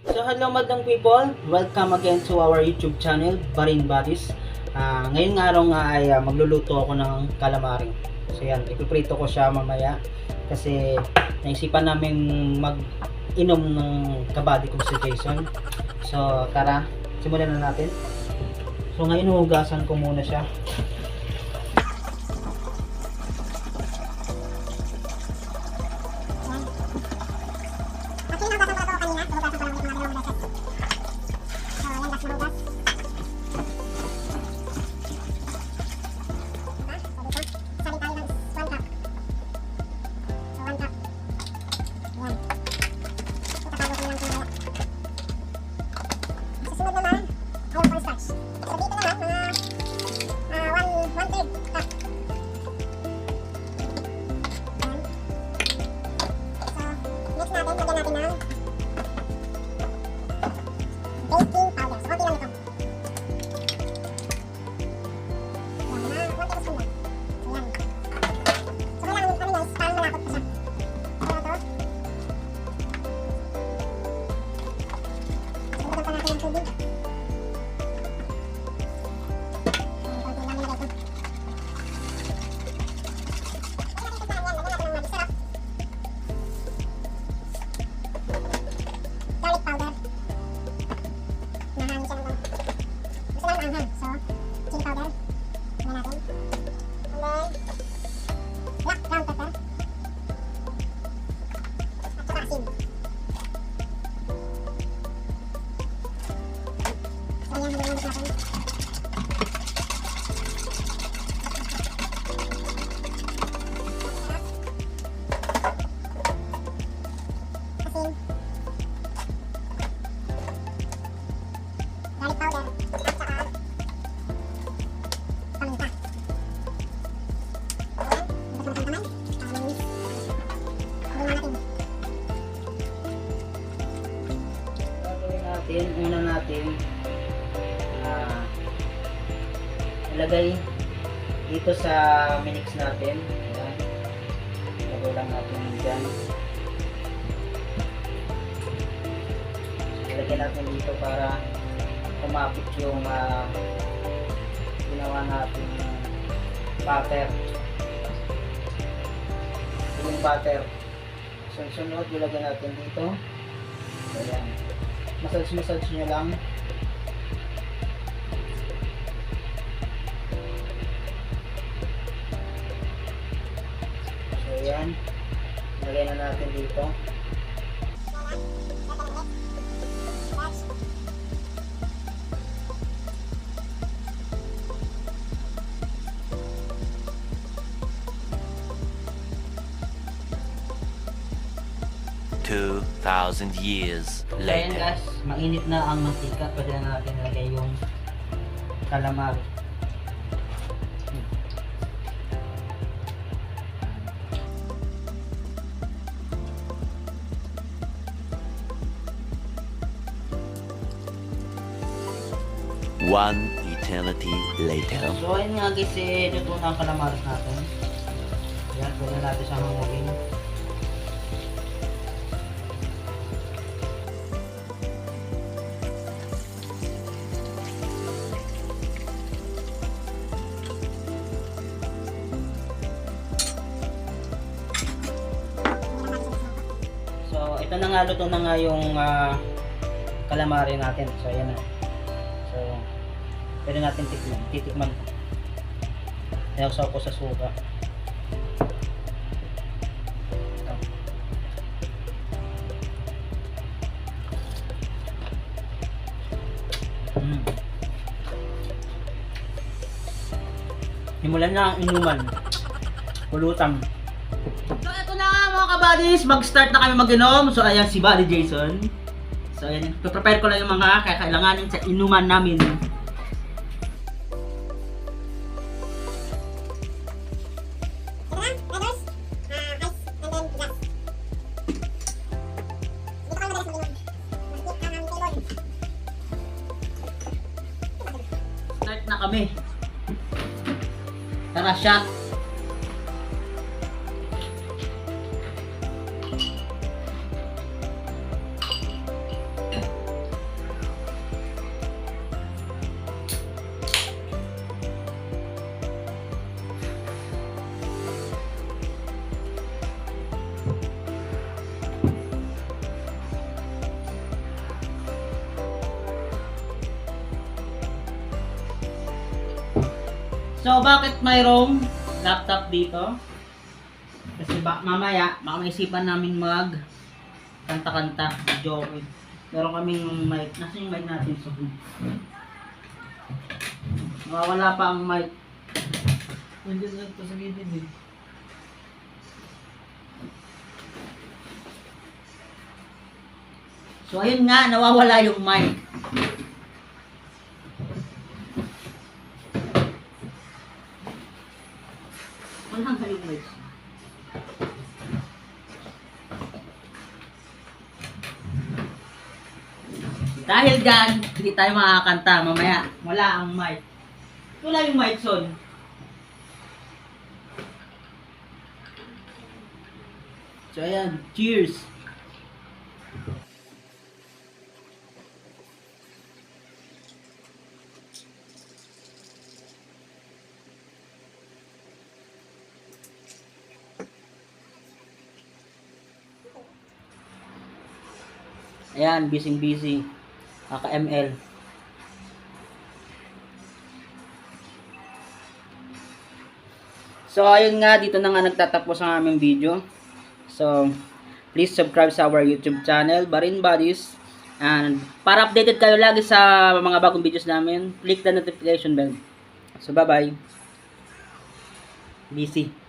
So hello madang people, welcome again to our YouTube channel, Barin Buddies. Ngayong araw nga ay magluluto ako ng calamari. So yan, ipiprito ko siya mamaya kasi naisipan namin mag-inom ng kabady ko si Jason. So tara, simulan na natin. So ngayon hugasan ko muna siya. Una natin ilagay dito sa minix natin. Ayan. Ilagay lang natin dyan. Ilagay natin dito para kumapit yung ginawa natin butter. Yung butter. Sunod, ilagay natin dito. Ayan. Massage nyo lang. So yan, lagay na natin dito. Thousand years Ayan later. guys, mainit na ang mantika. Pwede na natin lagay yung calamari. One eternity later. So ayun nga guys, luto na ang calamaris natin. Ayan, pwede na natin siyang hangugin. Ito na nga, luto na nga yung calamari natin. So ayan na. So pwede natin titikman. Nayaw ko sa suka. Ito. Simulan na ang inuman. Pulutan. So ito na nga mga kabadis, mag-start na kami mag-inom. So ayan si Buddy Jason. So ayan, prepare ko lang yung mga kakailanganin sa inuman namin. Start na kami. Tara, shot. So, bakit mayroong laptop dito? Kasi mamaya, baka maisipan namin mag kanta-kanta, joke. Meron kaming mic. Nasaan yung mic natin? So, nawawala pa ang mic. Nandiyan lang ito sa gilid eh. So, ayun nga, nawawala yung mic. Wala nga yung mic. Dahil dyan, hindi tayo makakanta mamaya. Wala ang mic. Wala yung mic, son. So, ayan. Cheers! Ayan, busy. Kaka-ML. So, ayun nga, dito na nga nagtatapos ang aming video. So, please subscribe sa our YouTube channel, Barin Buddies. And para updated kayo lagi sa mga bagong videos namin, click the notification bell. So, bye-bye. Busy.